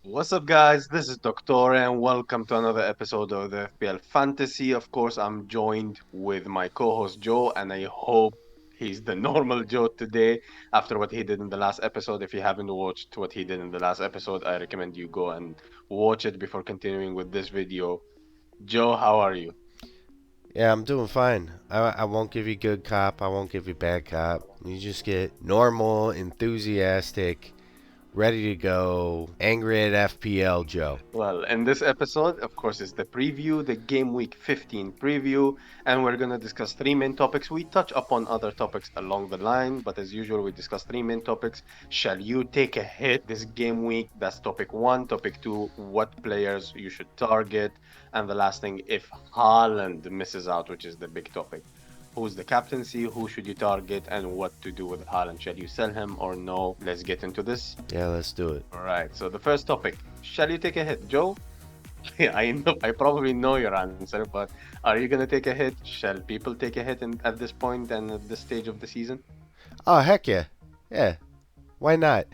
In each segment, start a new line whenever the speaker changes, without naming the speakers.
What's up, guys? This is Doctor, and welcome to another episode of the FPL Fantasy. Of course, I'm joined with my co host Joe, and I hope he's the normal Joe today after what he did in the last episode. If you haven't watched what he did in the last episode, I recommend you go and watch it before continuing with this video. Joe, how are you?
Yeah, I'm doing fine. I won't give you good cop. I won't give you bad cop. You just get normal, enthusiastic, ready to go, angry at FPL Joe.
Well, in this episode, of course, is the preview, the Game Week 15 preview, and we're going to discuss three main topics. We touch upon other topics along the line, but as usual, we discuss three main topics. Shall you take a hit this game week? That's topic one. Topic two, what players you should target. And the last thing, if Haaland misses out, which is the big topic. Who's the captaincy? Who should you target? And what to do with Haaland? Shall you sell him or no? Let's get into this.
Yeah, let's do it.
All right. So the first topic, shall you take a hit, Joe? I know, I probably know your answer, but are you gonna take a hit? Shall people take a hit at this point and at this stage of the season?
Oh, heck yeah. Yeah, why not?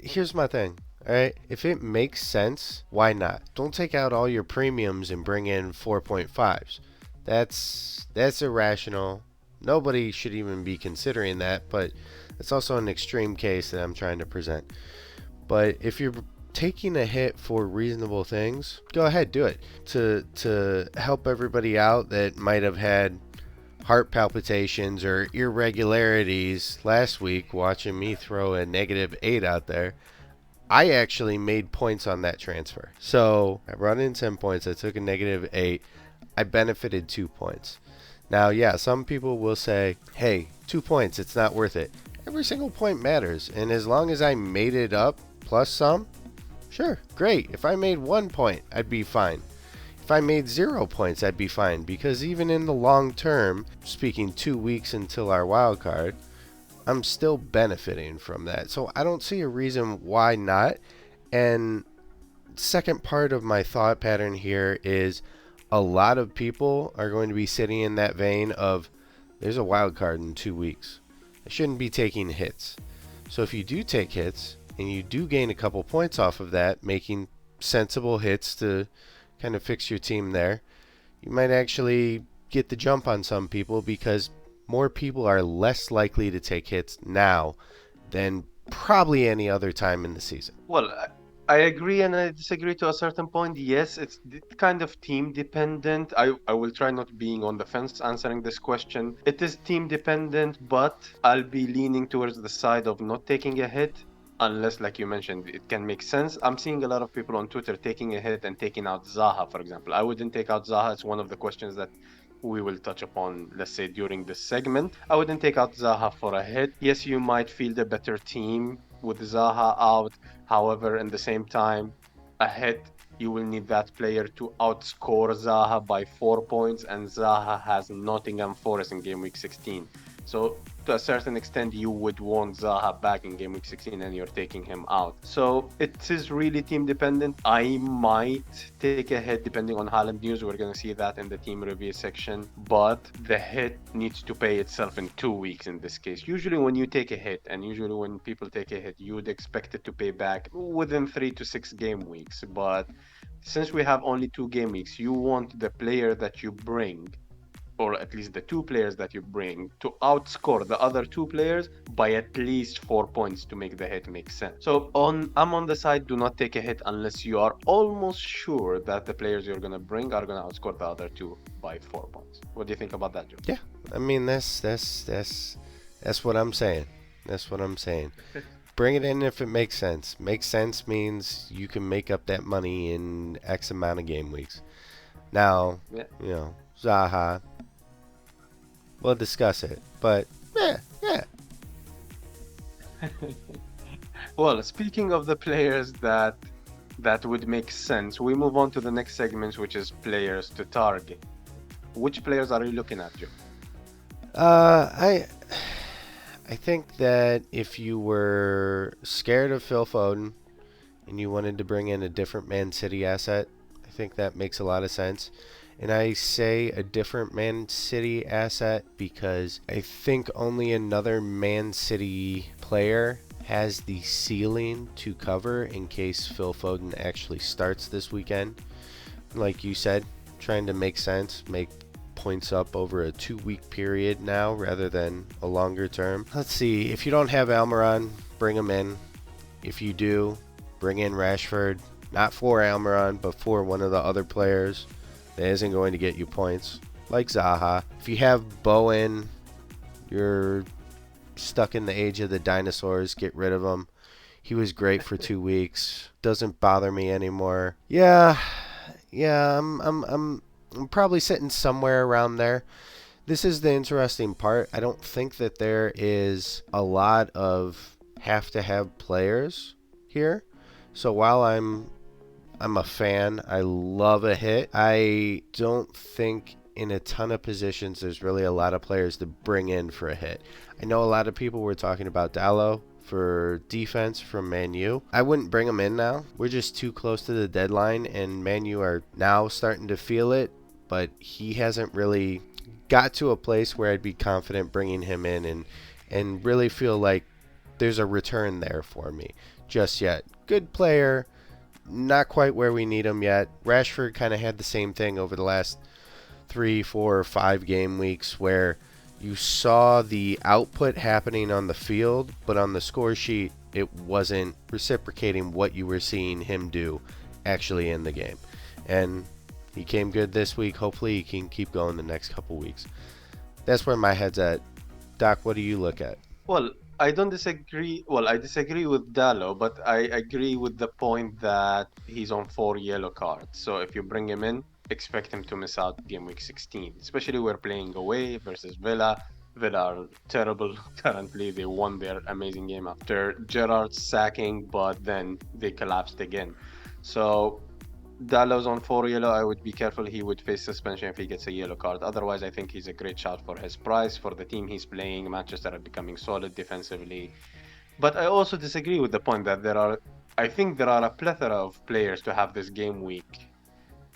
Here's my thing. All right, if it makes sense, why not? Don't take out all your premiums and bring in 4.5s. That's irrational. Nobody should even be considering that, but it's also an extreme case that I'm trying to present. But if you're taking a hit for reasonable things, go ahead, do it. To help everybody out that might have had heart palpitations or irregularities last week watching me throw a -8 out there. I actually made points on that transfer. So I brought in 10 points. I took a -8. I benefited 2 points. Now, yeah, some people will say, hey, 2 points, it's not worth it. Every single point matters. And as long as I made it up plus some, sure, great. If I made 1 point, I'd be fine. If I made 0 points, I'd be fine. Because even in the long term, speaking 2 weeks until our wild card, I'm still benefiting from that. So I don't see a reason why not. And second part of my thought pattern here is a lot of people are going to be sitting in that vein of there's a wild card in 2 weeks. I shouldn't be taking hits. So if you do take hits and you do gain a couple points off of that, making sensible hits to kind of fix your team there, you might actually get the jump on some people because more people are less likely to take hits now than probably any other time in the season.
Well, I agree and I disagree to a certain point. Yes, it's kind of team dependent. I will try not being on the fence answering this question. It is team dependent, but I'll be leaning towards the side of not taking a hit unless, like you mentioned, it can make sense. I'm seeing a lot of people on Twitter taking a hit and taking out Zaha, for example. I wouldn't take out Zaha. It's one of the questions that we will touch upon, let's say, during this segment. I wouldn't take out Zaha for a hit. Yes, you might field a better team with Zaha out. However, in the same time, a hit, you will need that player to outscore Zaha by 4 points, and Zaha has Nottingham Forest in game week 16. So, to a certain extent, you would want Zaha back in game week 16 and you're taking him out. So, it is really team dependent. I might take a hit depending on Haaland news. We're going to see that in the team review section. But the hit needs to pay itself in 2 weeks in this case. Usually, when you take a hit, and usually when people take a hit, you would expect it to pay back within 3 to 6 game weeks. But since we have only 2 game weeks, you want the player that you bring, or at least the two players that you bring, to outscore the other two players by at least 4 points to make the hit make sense. So I'm on the side, do not take a hit unless you are almost sure that the players you're gonna bring are gonna outscore the other two by 4 points. What do you think about that, Joe?
Yeah, I mean that's what I'm saying. That's what I'm saying. Bring it in if it makes sense. Makes sense means you can make up that money in X amount of game weeks. Now,
Yeah.
Zaha, we'll discuss it. But yeah, yeah.
Well, speaking of the players that would make sense, we move on to the next segment, which is players to target. Which players are you looking at, Joe?
I think that if you were scared of Phil Foden and you wanted to bring in a different Man City asset, I think that makes a lot of sense. And I say a different Man City asset because I think only another Man City player has the ceiling to cover in case Phil Foden actually starts this weekend. Like you said, trying to make sense, make points up over a 2 week period now rather than a longer term. Let's see, if you don't have Almiron, bring him in. If you do, bring in Rashford, not for Almiron, but for one of the other players that isn't going to get you points, like Zaha. If you have Bowen, you're stuck in the age of the dinosaurs, get rid of him. He was great for 2 weeks. Doesn't bother me anymore. Yeah, I'm probably sitting somewhere around there. This is the interesting part. I don't think that there is a lot of have to have players here. So while I'm a fan, I love a hit. I don't think in a ton of positions there's really a lot of players to bring in for a hit. I know a lot of people were talking about Dallo for defense from Man U. I wouldn't bring him in now. We're just too close to the deadline, and Man U are now starting to feel it, but he hasn't really got to a place where I'd be confident bringing him in and really feel like there's a return there for me just yet. Good player, not quite where we need him yet. Rashford kind of had the same thing over the last 3, 4, 5 game weeks where you saw the output happening on the field, but on the score sheet, it wasn't reciprocating what you were seeing him do actually in the game. And he came good this week. Hopefully, he can keep going the next couple weeks. That's where my head's at. Doc, what do you look at?
Well, I don't disagree. Well, I disagree with Dallo, but I agree with the point that he's on 4 yellow cards. So if you bring him in, expect him to miss out game week 16. Especially we're playing away versus Villa. Villa are terrible currently. They won their amazing game after Gerrard's sacking, but then they collapsed again. So Dallo's on 4 yellow. I would be careful. He would face suspension if he gets a yellow card. Otherwise, I think he's a great shot for his price, for the team he's playing. Manchester are becoming solid defensively. But I also disagree with the point that I think there are a plethora of players to have this game week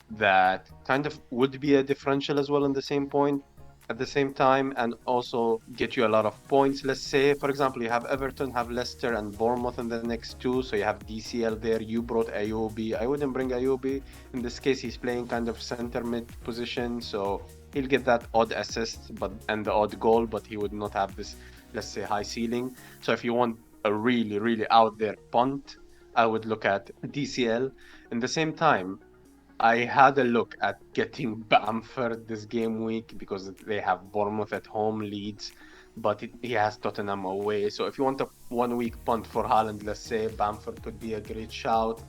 that kind of would be a differential as well in the same point at the same time and also get you a lot of points. Let's say, for example, you have Everton, have Leicester and Bournemouth in the next two, so you have DCL there. You brought Ayobi. I wouldn't bring Ayobi. In this case, he's playing kind of center mid position, so he'll get that odd assist but and the odd goal, but he would not have this, let's say, high ceiling. So if you want a really, really out there punt, I would look at DCL. In the same time, I had a look at getting Bamford this game week because they have Bournemouth at home, Leeds, but he has Tottenham away. So if you want a 1 week punt for Haaland, let's say Bamford could be a great shout.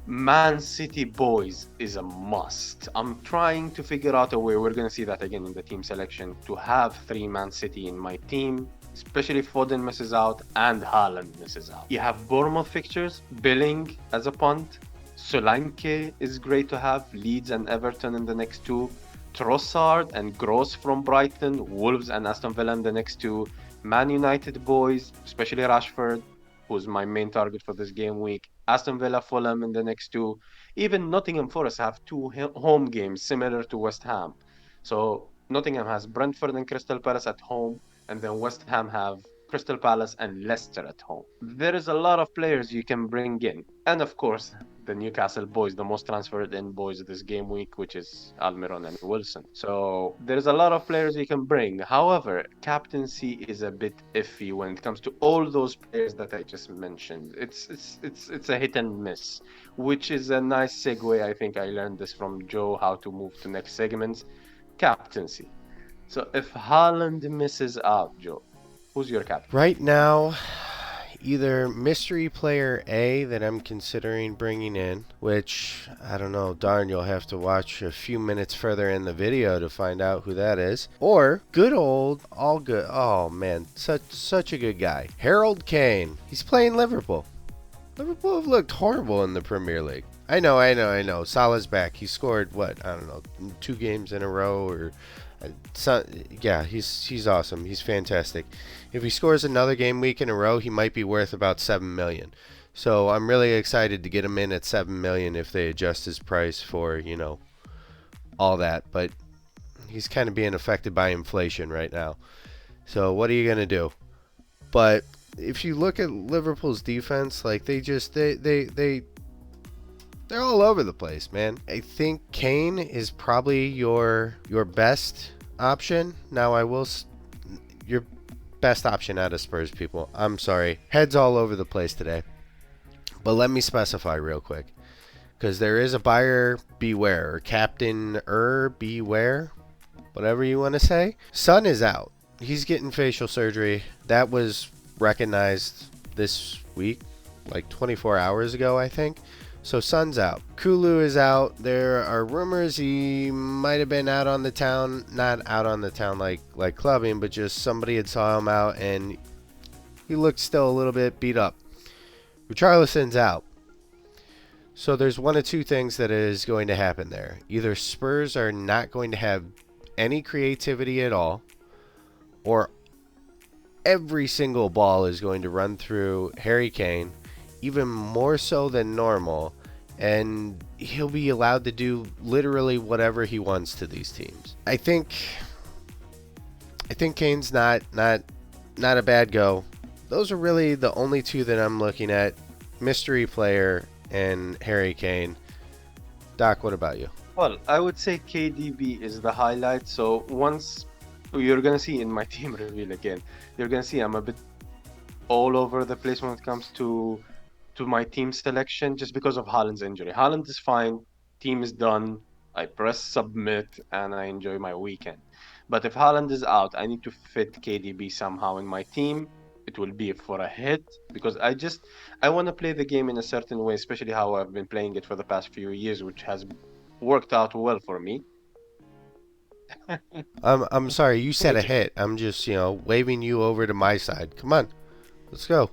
Man City boys is a must. I'm trying to figure out a way. We're going to see that again in the team selection to have 3 Man City in my team, especially if Foden misses out and Haaland misses out. You have Bournemouth fixtures, Billing as a punt. Solanke is great to have. Leeds and Everton in the next two. Trossard and Gross from Brighton. Wolves and Aston Villa in the next two. Man United boys, especially Rashford, who's my main target for this game week. Aston Villa, Fulham in the next two. Even Nottingham Forest have two home games similar to West Ham. So Nottingham has Brentford and Crystal Palace at home, and then West Ham have Crystal Palace and Leicester at home. There is a lot of players you can bring in. And of course, the Newcastle boys, the most transferred in boys this game week, which is Almiron and Wilson. So there's a lot of players you can bring. However, captaincy is a bit iffy when it comes to all those players that I just mentioned. It's a hit and miss, which is a nice segue. I think I learned this from Joe how to move to next segments. Captaincy. So if Haaland misses out, Joe, who's your captain?
Right now, either mystery player A that I'm considering bringing in, which I don't know, darn, you'll have to watch a few minutes further in the video to find out who that is, or good old, all good, oh man, such a good guy, Harold Kane. He's playing Liverpool. Liverpool have looked horrible in the Premier League. I know. Salah's back. He scored what? I don't know, 2 games in a row or so, yeah, he's awesome. He's fantastic. If he scores another game week in a row, he might be worth about 7 million. So I'm really excited to get him in at 7 million if they adjust his price for all that. But he's kind of being affected by inflation right now. So what are you gonna do? But if you look at Liverpool's defense, like they're all over the place, man. I think Kane is probably your best option. Now I will your best option out of Spurs people. I'm sorry. Heads all over the place today. But let me specify real quick because there is a buyer beware or captain beware, whatever you want to say. Son is out. He's getting facial surgery. That was recognized this week, like 24 hours ago, I think. So Son's out. Kulu is out. There are rumors he might have been out on the town, not out on the town like clubbing, but just somebody had saw him out and he looked still a little bit beat up. Richarlison's out. So there's one of two things that is going to happen there. Either Spurs are not going to have any creativity at all, or every single ball is going to run through Harry Kane, even more so than normal, and he'll be allowed to do literally whatever he wants to these teams. I think Kane's not a bad go. Those are really the only two that I'm looking at. Mystery player and Harry Kane. Doc, what about you?
Well, I would say KDB is the highlight. So once you're gonna see in my team reveal again, you're gonna see I'm a bit all over the place when it comes to my team selection just because of Haaland's injury. Haaland is fine, team is done. I press submit and I enjoy my weekend. But if Haaland is out, I need to fit KDB somehow in my team. It will be for a hit because I want to play the game in a certain way, especially how I've been playing it for the past few years, which has worked out well for me.
I'm sorry, you said a
Which
hit. I'm just, waving you over to my side. Come on. Let's go.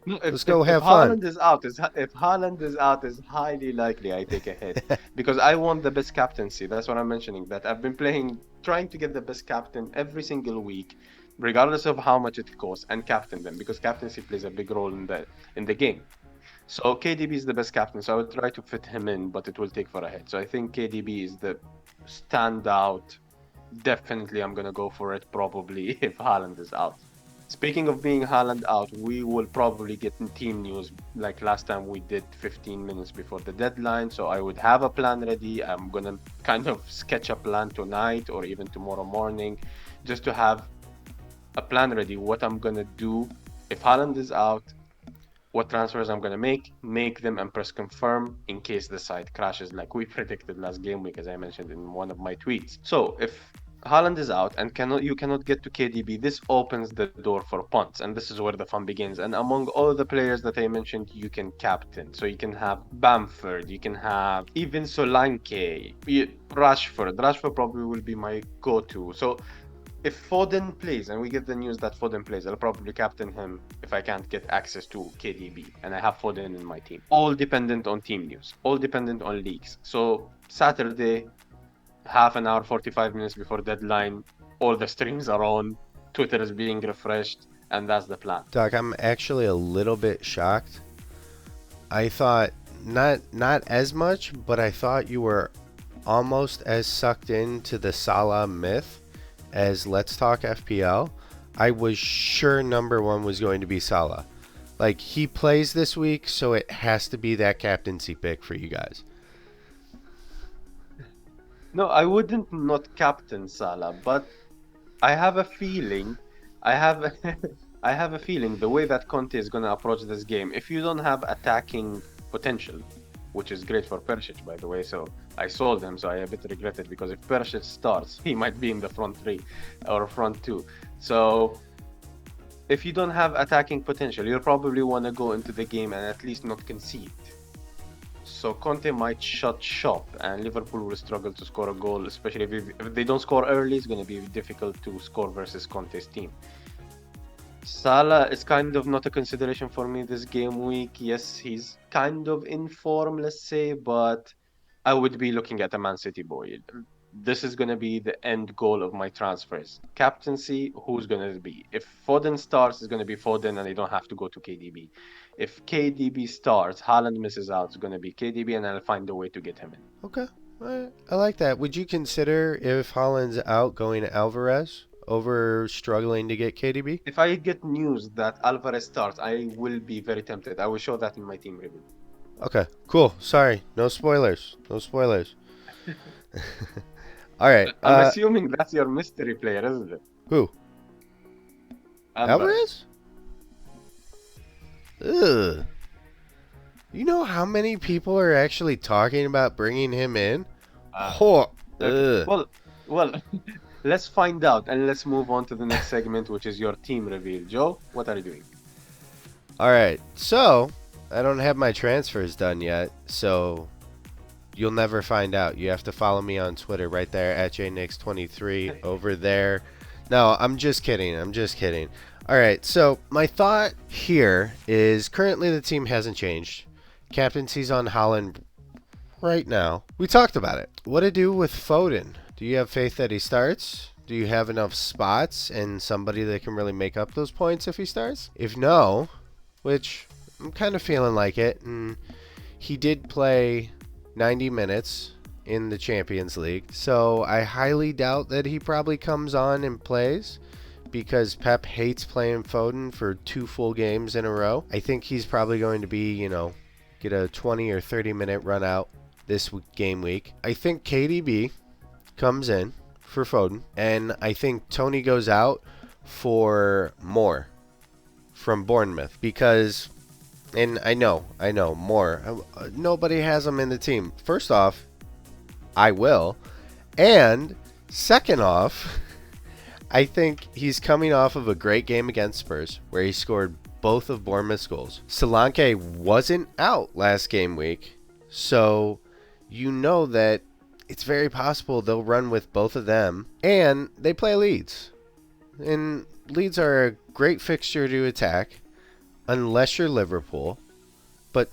no,
Let's go
if
have fun.
Haaland is out, if Haaland is out, is highly likely I take a hit because I want the best captaincy. That's what I'm mentioning. That I've been playing, trying to get the best captain every single week, regardless of how much it costs, and captain them because captaincy plays a big role in the game. So KDB is the best captain, so I will try to fit him in, but it will take for a hit. So I think KDB is the standout. Definitely, I'm gonna go for it probably if Haaland is out. Speaking of being Haaland out, we will probably get in team news like last time we did 15 minutes before the deadline. So I would have a plan ready. I'm gonna kind of sketch a plan tonight or even tomorrow morning just to have a plan ready. What I'm gonna do if Haaland is out, what transfers I'm gonna make them and press confirm in case the site crashes like we predicted last game week, as I mentioned in one of my tweets. So if Haaland is out and you cannot get to KDB, this opens the door for punts, and this is where the fun begins. And among all the players that I mentioned, you can captain. So you can have Bamford, you can have even Solanke, Rashford. Rashford probably will be my go-to. So if Foden plays and we get the news that Foden plays, I'll probably captain him if I can't get access to KDB and I have Foden in my team. All dependent on team news, all dependent on leaks. So Saturday, half an hour, 45 minutes before deadline, all the streams are on, Twitter is being refreshed, and that's the plan.
Doc, I'm actually a little bit shocked. I thought not as much, but I thought you were almost as sucked into the Salah myth as Let's Talk FPL. I was sure number one was going to be Salah. Like, he plays this week, so it has to be that captaincy pick for you guys.
No, I wouldn't not captain Salah, but I have a feeling, I have, I have a feeling the way that Conte is going to approach this game. If you don't have attacking potential, which is great for Perisic, by the way, so I sold him, so I a bit regret it because if Perisic starts, he might be in the front three or front two. So if you don't have attacking potential, you'll probably want to go into the game and at least not concede. So Conte might shut shop, and Liverpool will struggle to score a goal, especially if they don't score early. It's going to be difficult to score versus Conte's team. Salah is kind of not a consideration for me this game week. Yes, he's kind of in form, let's say, but I would be looking at a Man City boy. This is going to be the end goal of my transfers. Captaincy, who's going to be? If Foden starts, it's going to be Foden and they don't have to go to KDB. If KDB starts, Haaland misses out, it's going to be KDB and I'll find a way to get him in.
Okay. All right. I like that. Would you consider, if Holland's out, going Alvarez over struggling to get KDB?
If I get news that Alvarez starts, I will be very tempted. I will show that in my team review.
Okay, cool. Sorry, no spoilers. No spoilers. All right.
I'm assuming that's your mystery player, isn't it?
Who?
Alvarez.
Alvarez? Ugh. You know how many people are actually talking about bringing him in?
Ah,
Oh,
okay.
ugh.
Well, let's find out and let's move on to the next segment, which is your team reveal. Joe, what are you doing?
All right. So, I don't have my transfers done yet, so you'll never find out. You have to follow me on Twitter right there at JNix23 over there. No, I'm just kidding. I'm just kidding. All right. So, my thought here is currently the team hasn't changed. Captaincy's on Holland right now. We talked about it. What to do with Foden? Do you have faith that he starts? Do you have enough spots and somebody that can really make up those points if he starts? If no, which I'm kind of feeling like it, and he did play 90 minutes in the Champions League, so I highly doubt that he probably comes on and plays because Pep hates playing Foden for 2 full games in a row. I think he's probably going to be, get a 20 or 30 minute run out this game week. I think KDB comes in for Foden, and I think Tony goes out for Moore from Bournemouth because, and I know Moore, nobody has him in the team. First off, I will, and second off, I think he's coming off of a great game against Spurs where he scored both of Bournemouth's goals. Solanke wasn't out last game week, so you know that it's very possible they'll run with both of them. And they play Leeds. And Leeds are a great fixture to attack unless you're Liverpool. But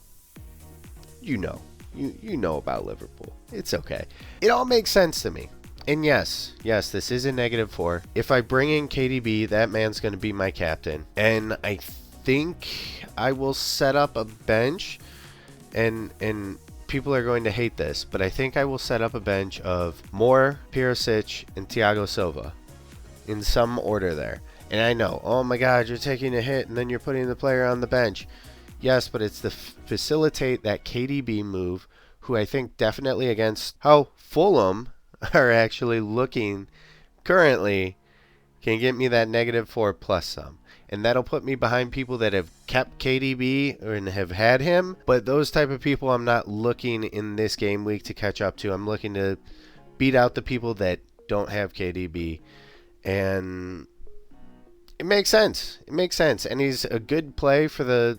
you know. You know about Liverpool. It's okay. It all makes sense to me. And yes, this is a -4. If I bring in KDB, that man's going to be my captain. And I think I will set up a bench, and people are going to hate this, but I think I will set up a bench of Moore, Perisic, and Thiago Silva in some order there. And I know, oh my God, you're taking a hit and then you're putting the player on the bench. Yes, but it's to facilitate that KDB move, who I think definitely against how Fulham are actually looking currently can get me that -4 plus some. And that'll put me behind people that have kept KDB and have had him. But those type of people I'm not looking in this game week to catch up to. I'm looking to beat out the people that don't have KDB. And it makes sense. It makes sense. And he's a good play for the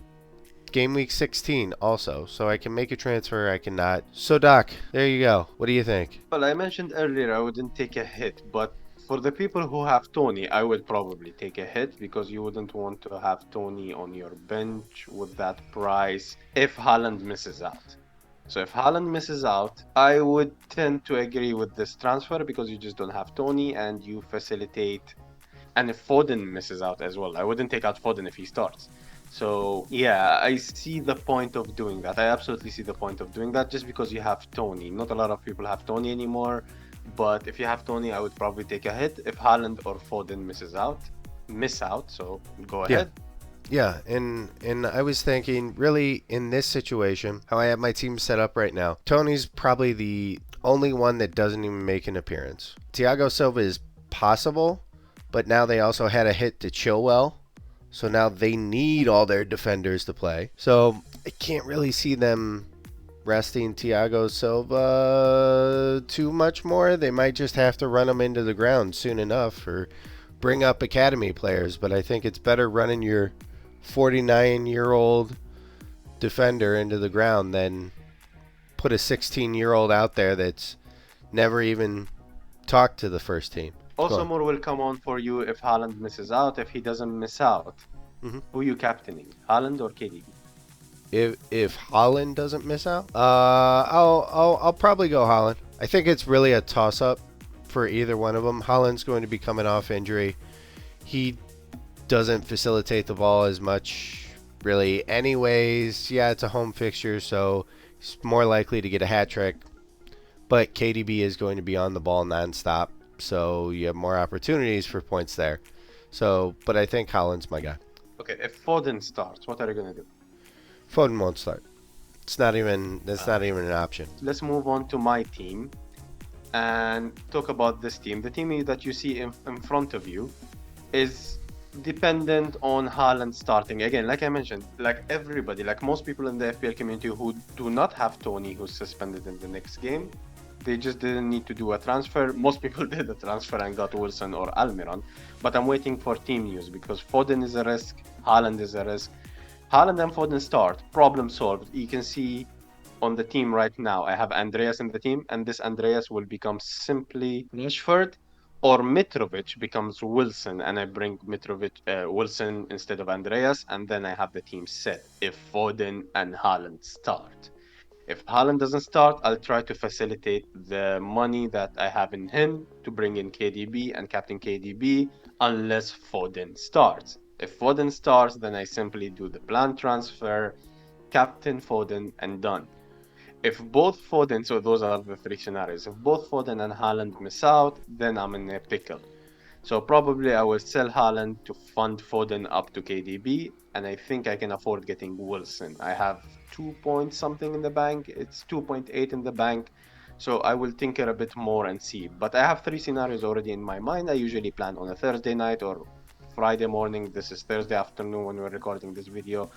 game week 16 also. So I can make a transfer, I cannot. So Doc, there you go. What do you think?
Well, I mentioned earlier I wouldn't take a hit, but for the people who have Tony, I would probably take a hit because you wouldn't want to have Tony on your bench with that price if Haaland misses out. So if Haaland misses out, I would tend to agree with this transfer because you just don't have Tony and you facilitate. And if Foden misses out as well, I wouldn't take out Foden if he starts. So yeah, I see the point of doing that. I absolutely see the point of doing that just because you have Tony. Not a lot of people have Tony anymore. But if you have Tony, I would probably take a hit if Haaland or Foden miss out. So go ahead.
Yeah, and I was thinking, really, in this situation, how I have my team set up right now, Tony's probably the only one that doesn't even make an appearance. Thiago Silva is possible, but now they also had a hit to Chilwell, so now they need all their defenders to play. So I can't really see them resting Thiago Silva too much more. They might just have to run him into the ground soon enough or bring up academy players, but I think it's better running your 49-year-old defender into the ground than put a 16-year-old out there that's never even talked to the first team.
Also, more will come on for you if Haaland misses out. If he doesn't miss out, who are you captaining, Haaland or KDB?
If Haaland doesn't miss out, I'll probably go Haaland. I think it's really a toss-up for either one of them. Haaland's going to be coming off injury. He doesn't facilitate the ball as much, really. Anyways, yeah, it's a home fixture, so he's more likely to get a hat trick. But KDB is going to be on the ball nonstop. so you have more opportunities for points there. So, but I think Haaland's my guy.
Okay, if Foden starts, what are you gonna do?
Foden won't start. It's not even. That's
Uh,
not even an option.
let's move on to my team and talk about this team. The team that you see in front of you is dependent on Haaland starting. Again, like I mentioned, like everybody, like most people in the FPL community who do not have Tony, who's suspended in the next game, they just didn't need to do a transfer. Most people did a transfer and got Wilson or Almiron. But I'm waiting for team news because Foden is a risk, Haaland is a risk. Haaland and Foden start, problem solved. You can see on the team right now. I have Andreas in the team, and this Andreas will become simply Rashford, or Mitrovic becomes Wilson, and I bring Wilson instead of Andreas, and then I have the team set if Foden and Haaland start. If Haaland doesn't start, I'll try to facilitate the money that I have in him to bring in KDB and captain KDB unless Foden starts. If Foden starts, then I simply do the planned transfer, captain Foden, and done. If both Foden, so those are the three scenarios. If both Foden and Haaland miss out, then I'm in a pickle. So probably I will sell Haaland to fund Foden up to KDB, and I think I can afford getting Wilson. I have 2 point something in the bank. It's 2.8 in the bank. So I will tinker a bit more and see. But I have three scenarios already in my mind. I usually plan on a Thursday night or Friday morning. This is Thursday afternoon when we're recording this video,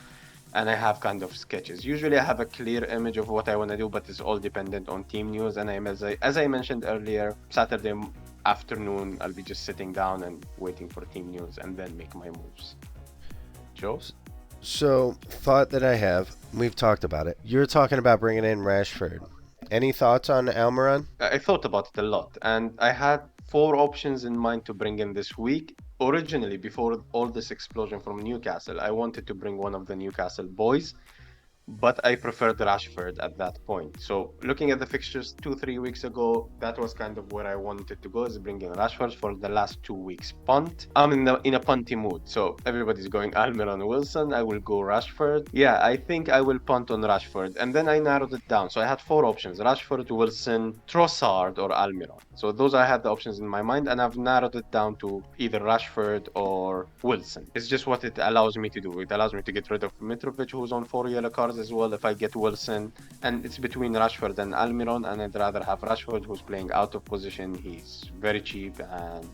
and I have kind of sketches. Usually, I have a clear image of what I want to do, but it's all dependent on team news. And as I mentioned earlier, Saturday afternoon, I'll be just sitting down and waiting for team news, and then make my moves. Joe,
So, thought that I have. We've talked about it. You're talking about bringing in Rashford. Any thoughts on Almiron?
I thought about it a lot, and I had four options in mind to bring in this week. Originally, before all this explosion from Newcastle, I wanted to bring one of the Newcastle boys, but I preferred Rashford at that point. So looking at the fixtures 2-3 weeks ago, that was kind of where I wanted to go, is bringing Rashford for the last 2 weeks punt. I'm in a punty mood, so everybody's going Almiron Wilson. I will go Rashford. Yeah, I think I will punt on Rashford, and then I narrowed it down. So I had four options: Rashford, Wilson, Trossard, or Almiron. So those I had the options in my mind, and I've narrowed it down to either Rashford or Wilson. It's just what it allows me to do. It allows me to get rid of Mitrovic, who's on 4 yellow cards as well, if I get Wilson. And it's between Rashford and Almiron, and I'd rather have Rashford, who's playing out of position. He's very cheap, and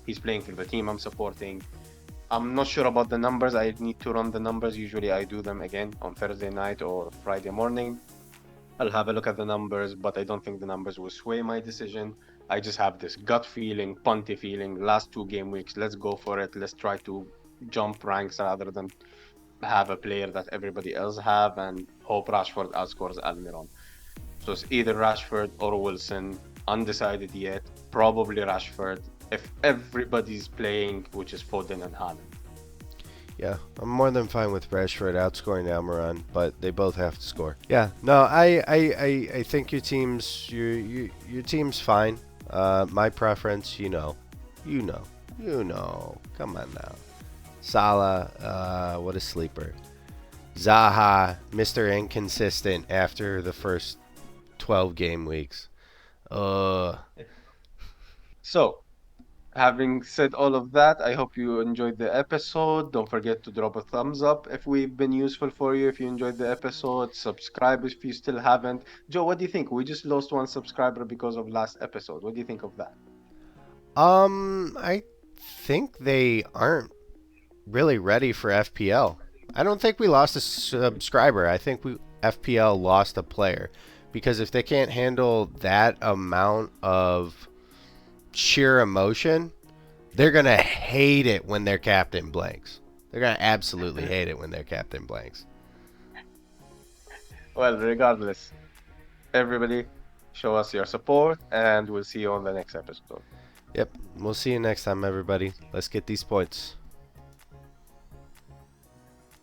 he's playing for the team I'm supporting. I'm not sure about the numbers. I need to run the numbers. Usually I do them again on Thursday night or Friday morning. I'll have a look at the numbers, but I don't think the numbers will sway my decision. I just have this gut feeling, punty feeling. Last 2 game weeks, let's go for it. Let's try to jump ranks rather than have a player that everybody else have and hope Rashford outscores Almiron. So it's either Rashford or Wilson. Undecided yet. Probably Rashford if everybody's playing, which is Foden and Haaland.
Yeah, I'm more than fine with Rashford outscoring Almiron, but they both have to score. Yeah, no, I think your team's fine. My preference, you know. Come on now. Salah, what a sleeper. Zaha, Mr. Inconsistent after the first 12 game weeks. Uh,
So, having said all of that, I hope you enjoyed the episode. Don't forget to drop a thumbs up if we've been useful for you. If you enjoyed the episode, subscribe if you still haven't. Joe, what do you think? We just lost one subscriber because of last episode. What do you think of that?
I think they aren't really ready for FPL. I don't think we lost a subscriber. I think FPL lost a player because if they can't handle that amount of sheer emotion, they're gonna hate it when their captain blanks. They're gonna absolutely hate it when their captain blanks.
Well, regardless, everybody, show us your support, and we'll see you on the next episode.
Yep. We'll see you next time, everybody. Let's get these points.